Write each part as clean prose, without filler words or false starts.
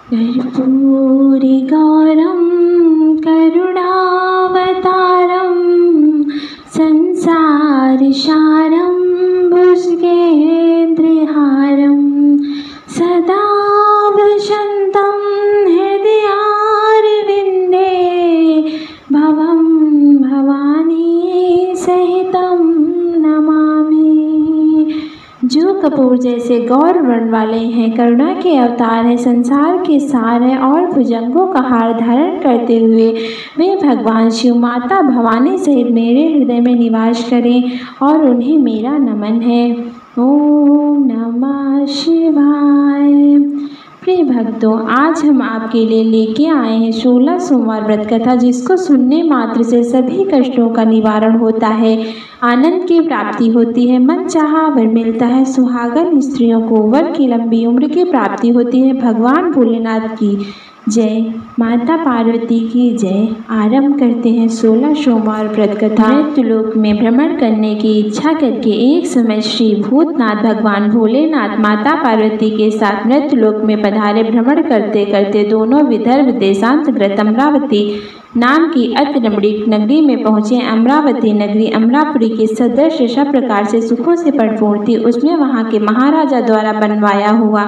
कर्पूरगौरं करुणावतारं संसारसारं भुजगेन्द्रहारं सदा वसन्तं हृदयारविन्दे भवं भवानी सहितं नमामि। जो कपूर जैसे गौर वर्ण वाले हैं, करुणा के अवतार हैं, संसार के सार हैं और भुजंगों का हार धारण करते हुए वे भगवान शिव माता भवानी सहित मेरे हृदय में निवास करें और उन्हें मेरा नमन है। ओम नमः शिवाय। प्रिय भक्तों, आज हम आपके लिए लेके आए हैं 16 सोमवार व्रत कथा, जिसको सुनने मात्र से सभी कष्टों का निवारण होता है, आनंद की प्राप्ति होती है, मन चाहा वर मिलता है, सुहागन स्त्रियों को वर की लंबी उम्र की प्राप्ति होती है। भगवान भोलेनाथ की जय, माता पार्वती की जय। आरंभ करते हैं 16 सोमवार व्रत कथा। मृत्युलोक में भ्रमण करने की इच्छा करके एक समय श्री भूतनाथ भगवान भोलेनाथ माता पार्वती के साथ मृत्युलोक में पधारे। भ्रमण करते करते दोनों विदर्भ देशांतर्गत अमरावती नाम की अति रमणीक नगरी में पहुँचे। अमरावती नगरी अमरापुरी के सदृश सब प्रकार से सुखों से परिपूर्ण थी। उसमें वहाँ के महाराजा द्वारा बनवाया हुआ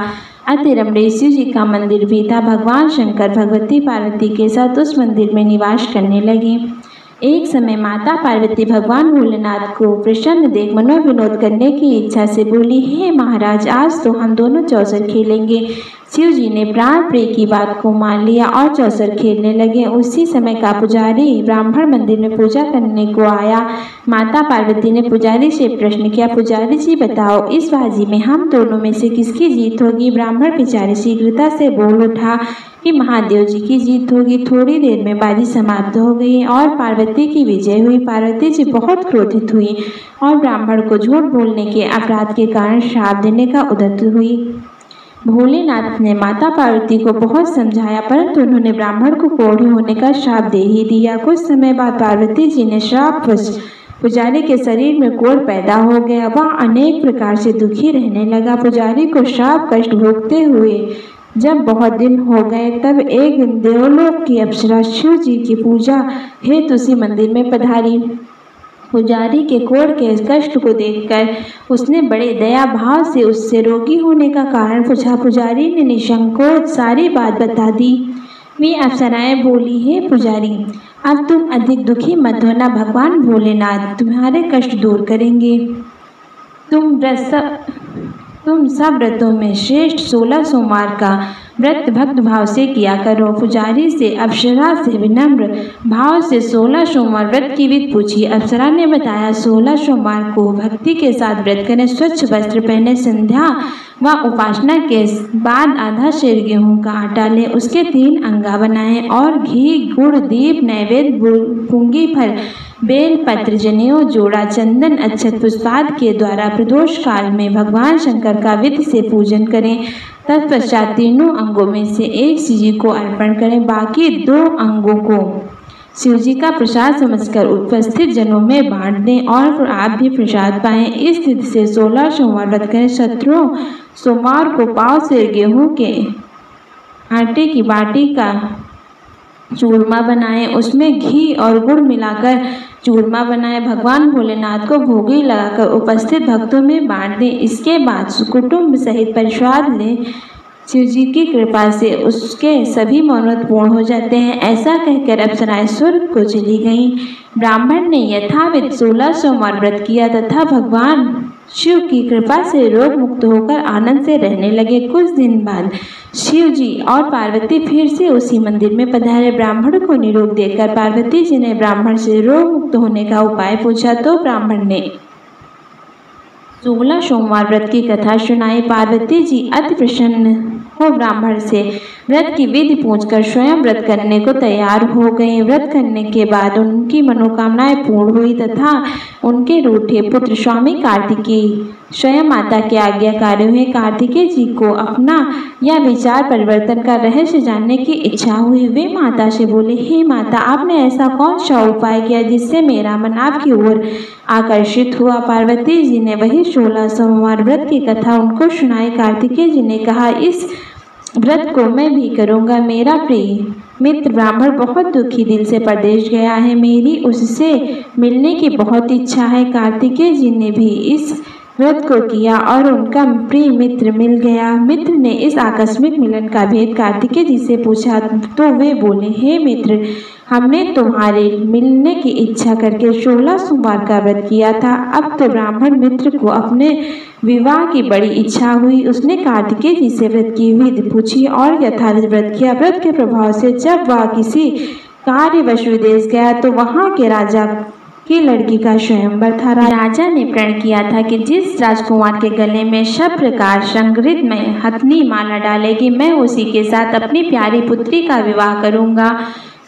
अति रमणीय शिव जी का मंदिर भी था। भगवान शंकर भगवती पार्वती के साथ उस मंदिर में निवास करने लगे। एक समय माता पार्वती भगवान भोलेनाथ को प्रसन्न देख मनोविनोद करने की इच्छा से बोली, हे महाराज, आज तो हम दोनों चौसर खेलेंगे। शिव जी ने प्राण प्रिय की बात को मान लिया और चौसर खेलने लगे। उसी समय का पुजारी ब्राह्मण मंदिर में पूजा करने को आया। माता पार्वती ने पुजारी से प्रश्न किया, पुजारी जी बताओ, इस बाजी में हम दोनों में से किसकी जीत होगी? ब्राह्मण पुजारी शीघ्रता से बोल उठा कि महादेव जी की जीत होगी। थोड़ी देर में बाजी समाप्त हो गई और पार्वती की विजय हुई। पार्वती जी बहुत क्रोधित हुई और ब्राह्मण को झूठ बोलने के अपराध के कारण श्राप देने का उद्यत हुई। भोलेनाथ ने माता पार्वती को बहुत समझाया, परंतु उन्होंने ब्राह्मण को कोढ़ी होने का श्राप दे ही दिया। कुछ समय बाद पार्वती जी ने श्राप पुजारी के शरीर में कोढ़ पैदा हो गया। वह अनेक प्रकार से दुखी रहने लगा। पुजारी को श्राप कष्ट भोगते हुए जब बहुत दिन हो गए, तब एक दिन देवलोक की अप्सरा शिव जी की पूजा हेतु उसी मंदिर में पधारी। पुजारी के कोढ़ के कष्ट को देखकर उसने बड़े दया भाव से उससे रोगी होने का कारण पूछा। पुजारी ने निसंकोच सारी बात बता दी। वे अप्सराएं बोली, हे पुजारी, अब तुम अधिक दुखी मत होना, भगवान भोलेनाथ तुम्हारे कष्ट दूर करेंगे। तुम सब व्रतों में श्रेष्ठ 16 सोमवार का व्रत भक्त भाव से किया करो। पुजारी से अप्सरा से विनम्र भाव से 16 सोमवार व्रत की विधि पूछी। अप्सरा ने बताया, 16 सोमवार को भक्ति के साथ व्रत करें, स्वच्छ वस्त्र पहने, संध्या व उपासना के बाद आधा शेर गेहूं का आटा लें, उसके 3 अंगा बनाएं और घी, गुड़, दीप, नैवेद्य, पुंगी फल, बेल पत्र, जनेऊ, जोड़ा, चंदन, अक्षत, पुष्पाद के द्वारा प्रदोष काल में भगवान शंकर का विधि से पूजन करें। तत्पश्चात तीनों अंगों में से एक शिव जी को अर्पण करें, बाकी 2 अंगों को शिव जी का प्रसाद समझकर उपस्थित जनों में बांट दें और आप भी प्रसाद पाएं। इस तिथि से 16 सोमवार व्रत करें। शत्रुओं सोमवार को पाव से गेहूं के आटे की बाटी का चूरमा बनाएं, उसमें घी और गुड़ मिलाकर चूरमा बनाएं, भगवान भोलेनाथ को भोगी लगाकर उपस्थित भक्तों में बांट दें। इसके बाद कुटुंब सहित प्रसाद लें। शिव जी की कृपा से उसके सभी मनोरथ पूर्ण हो जाते हैं। ऐसा कहकर अप्सराएं स्वर्ग को चली गईं। ब्राह्मण ने यथाविध 16 सोमवार व्रत किया तथा भगवान शिव की कृपा से रोग मुक्त होकर आनंद से रहने लगे। कुछ दिन बाद शिव जी और पार्वती फिर से उसी मंदिर में पधारे। ब्राह्मण को निरोग देकर पार्वती जी ने ब्राह्मण से रोग मुक्त होने का उपाय पूछा तो ब्राह्मण ने 16 सोमवार व्रत की कथा सुनाई। पार्वती जी अति प्रसन्न हो ब्राह्मण से व्रत की विधि पूछकर स्वयं व्रत करने को तैयार हो गए। व्रत करने के बाद उनकी मनोकामनाएं पूर्ण हुई तथा उनके रूठे पुत्र स्वामी कार्तिकेय स्वयं माता के आज्ञाकारी हुए। कार्तिकेय जी को अपना यह विचार परिवर्तन का रहस्य जानने की इच्छा हुई। वे माता से बोले, हे माता, आपने ऐसा कौन सा उपाय किया जिससे मेरा मन आपकी ओर आकर्षित हुआ? पार्वती जी ने वही 16 सोमवार व्रत की कथा उनको सुनाई। कार्तिकेय जी ने कहा, इस व्रत को मैं भी करूँगा। मेरा प्रिय मित्र ब्राह्मण बहुत दुखी दिल से परदेश गया है। मेरी उससे मिलने की बहुत इच्छा है। कार्तिकेय जी ने भी इस व्रत को किया और उनका प्रिय मित्र मिल गया। मित्र ने इस आकस्मिक मिलन का भेद कार्तिकेय जी से पूछा तो वे बोले, हे मित्र, हमने तुम्हारे मिलने की इच्छा करके 16 सोमवार का व्रत किया था। अब तो ब्राह्मण मित्र को अपने विवाह की बड़ी इच्छा हुई। उसने कार्तिकेय जी से व्रत की विधि पूछी और यथाविध व्रत किया। व्रत के प्रभाव से जब वह किसी कार्यवश विदेश गया तो वहाँ के राजा की लड़की का स्वयंवर था। राजा ने प्रण किया था कि जिस राजकुमार के गले में सब प्रकार संगृत में हथनी माला डालेगी, मैं उसी के साथ अपनी प्यारी पुत्री का विवाह करूंगा।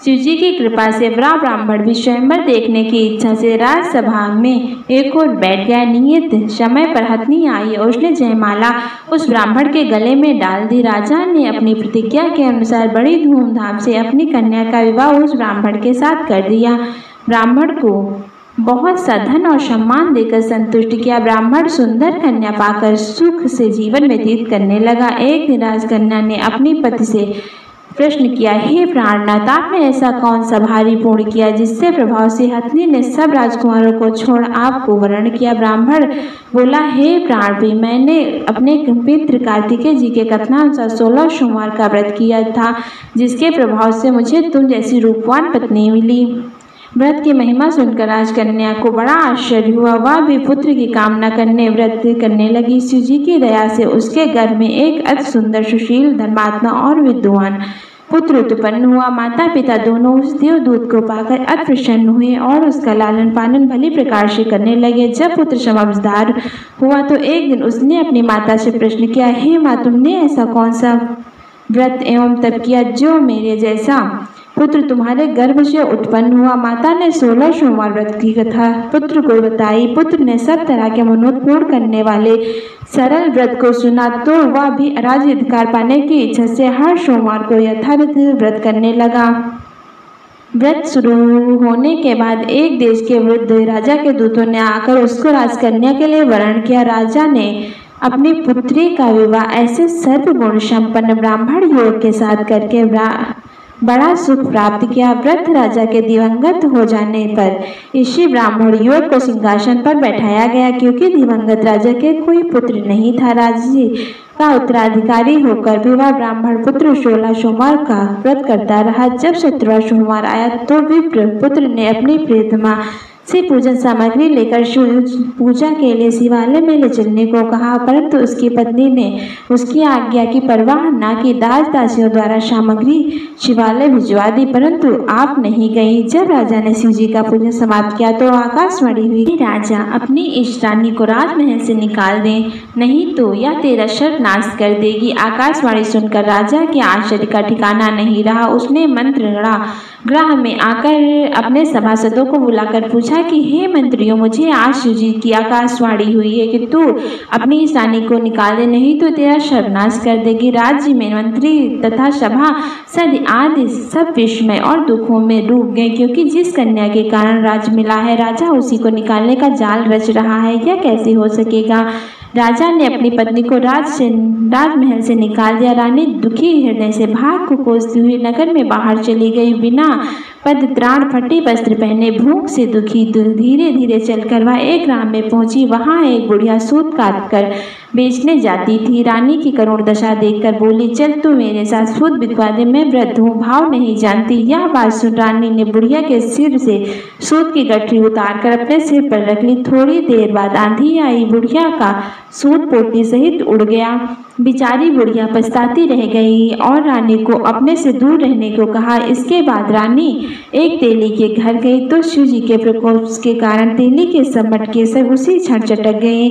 शिवजी की कृपा से वह ब्राह्मण भी स्वयंवर देखने की इच्छा से राजसभा में एक ओर बैठ गया। नियत समय पर हथनी आई और उसने जयमाला उस ब्राह्मण के गले में डाल दी। राजा ने अपनी प्रतिज्ञा के अनुसार बड़ी धूमधाम से अपनी कन्या का विवाह उस ब्राह्मण के साथ कर दिया। ब्राह्मण को बहुत सा धन और सम्मान देकर संतुष्ट किया। ब्राह्मण सुंदर कन्या पाकर सुख से जीवन व्यतीत करने लगा। एक दिन राजकन्या ने अपनी पति से प्रश्न किया, हे प्राणनाथ, आपने ऐसा कौन सा भारी पुण्य किया जिससे प्रभाव से हथनी ने सब राजकुमारों को छोड़ आपको वरण किया? ब्राह्मण बोला, हे प्राणप्रिय, मैंने अपने मित्र कार्तिकेय जी के कथनानुसार 16 सोमवार का व्रत किया था, जिसके प्रभाव से मुझे तुम जैसी रूपवान पत्नी मिली। व्रत की महिमा सुनकर राजकन्या को बड़ा आश्चर्य हुआ। वह भी पुत्र की कामना करने व्रत करने लगी। शिवजी की दया से उसके घर में एक अति सुंदर, सुशील, धर्मात्मा और विद्वान पुत्र उत्पन्न हुआ। माता पिता दोनों उस देवदूत को पाकर अति प्रसन्न हुए और उसका लालन पालन भली प्रकार से करने लगे। जब पुत्र समझदार हुआ तो एक दिन उसने अपनी माता से प्रश्न किया, हे माँ, तुमने ऐसा कौन सा व्रत एवं तप किया जो मेरे जैसा पुत्र तुम्हारे गर्भ से उत्पन्न हुआ? माता ने 16 सोमवार व्रत की कथा पुत्र को बताई। पुत्र ने सब तरह के मनोरथ पूर्ण करने वाले सरल व्रत को सुना तो वह भी राज्य अधिकार पाने की इच्छा से हर सोमवार को यथाविध व्रत करने लगा। व्रत शुरू होने के बाद एक देश के वृद्ध राजा के दूतों ने आकर उसको राजकन्या के लिए वरण किया। राजा ने अपनी पुत्री का विवाह ऐसे सर्वगुण संपन्न ब्राह्मण युवक के साथ करके बड़ा सुख प्राप्त किया। व्रत राजा के दिवंगत हो जाने पर इसी ब्राह्मण युवक को सिंहासन पर बैठाया गया। क्योंकि दिवंगत राजा के कोई पुत्र नहीं था, राज्य का उत्तराधिकारी होकर भी वह ब्राह्मण पुत्र 16 सोमवार का व्रत करता रहा। जब 17वां सोमवार आया तो विप्र पुत्र ने अपनी प्रियतमा से पूजन सामग्री लेकर पूजा के लिए शिवालय में ले चलने को कहा, परंतु उसकी पत्नी ने उसकी आज्ञा की परवाह न की। दास दासियों द्वारा सामग्री शिवालय भिजवा दी, परंतु आप नहीं गई। जब राजा ने शिव जी का पूजन समाप्त किया तो आकाशवाणी हुई, राजा अपनी इष्ट रानी को राजमहल से निकाल दे, नहीं तो यह तेरा सर्वनाश कर देगी। आकाशवाणी सुनकर राजा के आश्चर्य का ठिकाना नहीं रहा। उसने मंत्र गृह में आकर अपने सभासदों को बुलाकर पूछा कि हे मंत्रियों, मुझे आज शिव जी की आकाशवाणी हुई है कि तू अपनी इस रानी को निकाल दे, नहीं तो तेरा सर्वनाश कर देगी। राज्य में मंत्री तथा सभा सद आदि सब विस्मय और दुखों में डूब गए, क्योंकि जिस कन्या के कारण राज मिला है, राजा उसी को निकालने का जाल रच रहा है। यह कैसे हो सकेगा? राजा ने अपनी पत्नी को राजमहल से निकाल दिया। रानी दुखी हृदय से भाग को कोसती हुई नगर में बाहर चली गई। बिना पद त्राण, फटे वस्त्र पहने, भूख से दुखी धीरे धीरे चलकर वह एक ग्राम में पहुंची। वहां एक बुढ़िया सूत काट कर बेचने जाती थी। रानी की करुण दशा देखकर बोली, चल तू मेरे साथ सूत बिकवा दे, मैं वृद्ध हूँ, भाव नहीं जानती। यह बात सुन रानी ने बुढ़िया के सिर से सूत की गठरी उतार कर अपने सिर पर रख ली। थोड़ी देर बाद आंधी आई, बुढ़िया का सूत पोटली सहित उड़ गया। बेचारी बुढ़िया पछताती रह गई और रानी को अपने से दूर रहने को कहा। इसके बाद रानी एक तेली के घर गई तो शिव जी के प्रकोप के कारण तेली के सब मटके सब उसी क्षण चटक गए।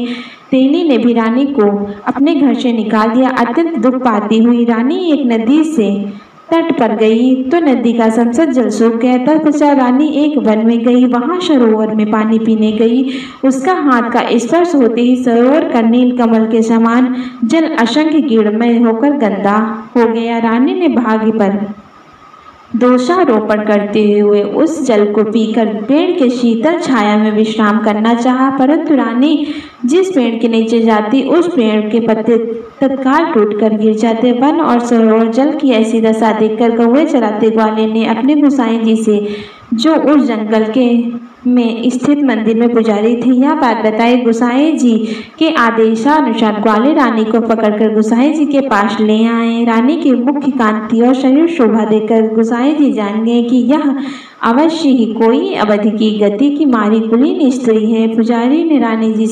तेली ने भी रानी को अपने घर से निकाल दिया। अत्यंत दुख पाती हुई रानी एक नदी से तट पर गई तो नदी का समस्त जल सूख गया। तत्पश्चात रानी एक वन में गई, वहां सरोवर में पानी पीने गई। उसका हाथ का स्पर्श होते ही सरोवर का नील कमल के समान जल असंख्य कीड़मय होकर गंदा हो गया। रानी ने भाग्य पर दोषारोपण करते हुए उस जल को पीकर पेड़ के शीतल छाया में विश्राम करना चाहा, परंतु रानी जिस पेड़ के नीचे जाती उस पेड़ के पत्ते तत्काल टूटकर गिर जाते। वन और सरोवर जल की ऐसी दशा देखकर कौवे चराते ग्वाले ने अपने गोसाई जी से, जो उस जंगल के में स्थित मंदिर में पुजारी थे, यह बात बताई। गोसाई जी के आदेशानुसार ग्वाले रानी को पकड़कर गोसाई जी के पास ले आए। रानी की मुख्य कांति और शरीर शोभा देखकर गोसाई जी जान गए कि यह अवश्य ही कोई अवधि की गति की मारी कुलीन स्त्री है। पुजारी ने रानी जी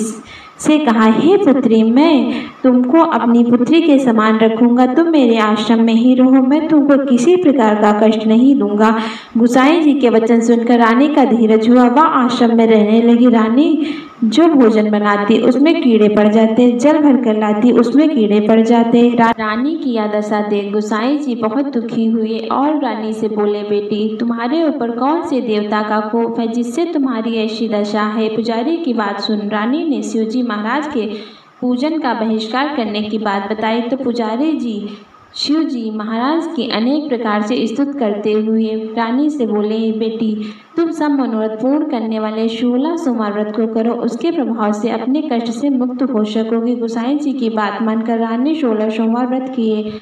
से कहा, हे पुत्री, मैं तुमको अपनी पुत्री के समान रखूंगा, तुम मेरे आश्रम में ही रहो, मैं तुमको किसी प्रकार का कष्ट नहीं दूंगा। गोसाई जी के वचन सुनकर रानी का धीरज हुआ, वह आश्रम में रहने लगी। रानी जो भोजन बनाती उसमें कीड़े पड़ जाते, जल भर कर लाती उसमें कीड़े पड़ जाते। रानी की यह दशा देख गोसाई जी बहुत दुखी हुए और रानी से बोले, बेटी, तुम्हारे ऊपर कौन से देवता का कोप है जिससे तुम्हारी ऐसी दशा है। पुजारी की बात सुन रानी ने शिव जी महाराज के पूजन का बहिष्कार करने की बात बताई तो पुजारी जी शिव जी महाराज की अनेक प्रकार से स्तुति करते हुए रानी से बोले, बेटी, तुम सब मनोरथ पूर्ण करने वाले 16 सोमवार व्रत को करो, उसके प्रभाव से अपने कष्ट से मुक्त हो सकोगे। गोसाई जी की बात मानकर रानी 16 सोमवार व्रत किए।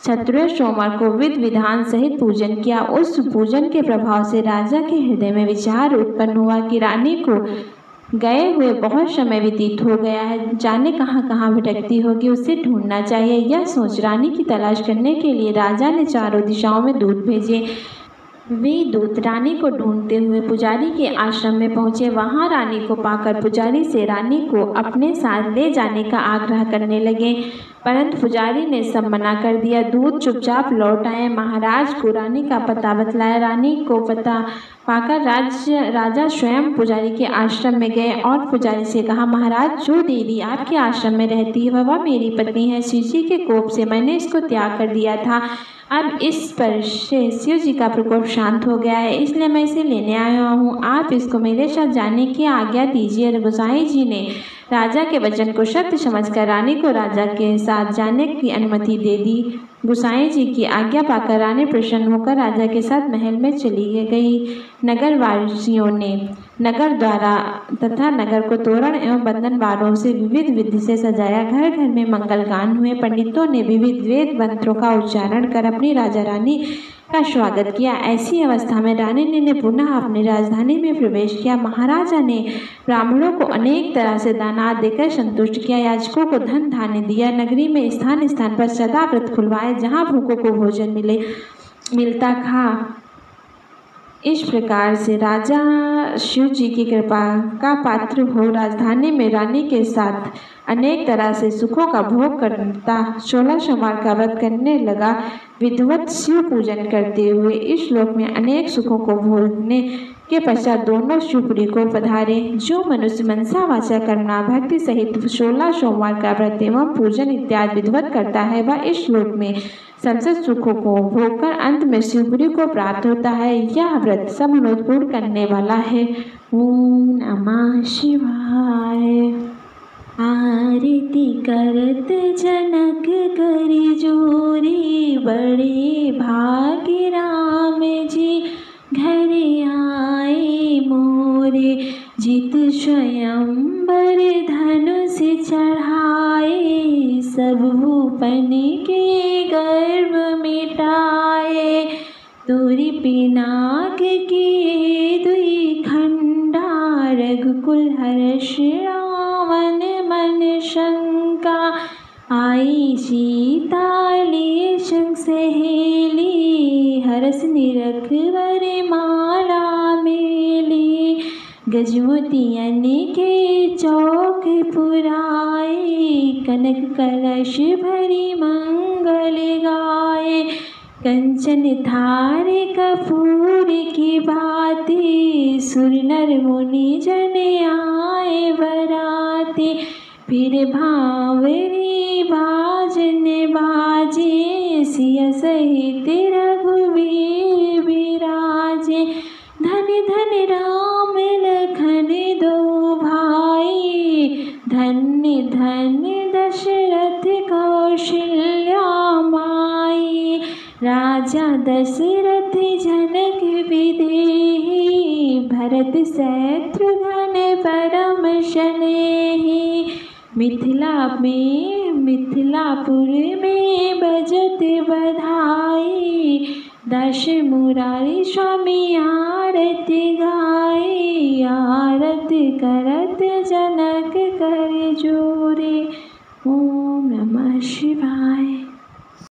17वें सोमवार को विधि विधान सहित पूजन किया। उस पूजन के प्रभाव से राजा के हृदय में विचार उत्पन्न हुआ कि रानी को गए हुए बहुत समय व्यतीत हो गया है, जाने कहाँ कहाँ भटकती होगी, उसे ढूंढना चाहिए। यह सोच रानी की तलाश करने के लिए राजा ने चारों दिशाओं में दूत भेजे। वे दूत रानी को ढूंढते हुए पुजारी के आश्रम में पहुंचे। वहां रानी को पाकर पुजारी से रानी को अपने साथ ले जाने का आग्रह करने लगे, परंतु पुजारी ने सब मना कर दिया। दूत चुपचाप लौट आए, महाराज को रानी का पता बतलाया। रानी को पता पाकर राजा स्वयं पुजारी के आश्रम में गए और पुजारी से कहा, महाराज, जो देवी आपके आश्रम में रहती है वह मेरी पत्नी है। शिव जी के कोप से मैंने इसको त्याग कर दिया था, अब इस पर से शिव जी का प्रकोप शांत हो गया है, इसलिए मैं इसे लेने आया हूँ। आप इसको मेरे साथ जाने की आज्ञा दीजिए। गोसाई जी ने राजा के वचन को सत्य समझकर रानी को राजा के साथ जाने की अनुमति दे दी। गोसाई जी की आज्ञा पाकर रानी प्रसन्न होकर राजा के साथ महल में चली गई। नगर वासियों ने नगर द्वारा तथा नगर को तोरण एवं बंधन वारों से विविध विधि से सजाया। घर घर में मंगल गान हुए। पंडितों ने विविध वेद मंत्रों का उच्चारण कर अपनी राजा रानी का स्वागत किया। ऐसी अवस्था में रानी ने पुनः अपनी राजधानी में प्रवेश किया। महाराजा ने ब्राह्मणों को अनेक तरह से दाना देकर संतुष्ट किया, याचकों को धन धान्य दिया। नगरी में स्थान स्थान पर सदा व्रत खुलवाए, जहाँ भूखों को भोजन मिलता था। इस प्रकार से राजा शिव जी की कृपा का पात्र हो राजधानी में रानी के साथ अनेक तरह से सुखों का भोग करता 16 सोमवार का व्रत करने लगा। विधिवत शिव पूजन करते हुए इस श्लोक में अनेक सुखों को भोगने के पश्चात दोनों शिवपुरी को पधारे। जो मनुष्य मनसा वाचा करना भक्ति सहित 16 सोमवार का व्रत एवं पूजन इत्यादि विधिवत करता है, वह इस श्लोक में संसद सुखों को भोगकर अंत में शिवपुरी को प्राप्त होता है। यह व्रत सब मनोरथ पूर्ण करने वाला है। ओम नमः शिवाय। आरती करत जनक करि जोरी, बड़े भाग्य राम जी घर आए मोरे। जित स्वयंवर धनुष चढ़ाए, सब भूपन के गर्व मिटाए। तोरी पिनाक के दुई खंडा, रघुकुल हर्ष रावण मन शंका। आई सीता ले संग सहेली, हरस निरख वर माला मेली। गजमोतियन के चौक पुराए, कनक कलश भरी मंगल गाए। कंचन थार कपूर की भांति, सुर नर मुनि जन आए बराती। फिर भांवरी बाजन बाजे, सिया सहित रघुवीर विराजे। धन धन राम लखन दो भाई, धन्य धन्य दशरथ कौशल्या माई। राज राजा दशरथ जनक विदेही, भरत शत्रुघ्न परम स्नेही। मिथिलापुर में बजत बधाई, दश मुरारी स्वामी आरती गाई। आरती करत जनक कर जोरे।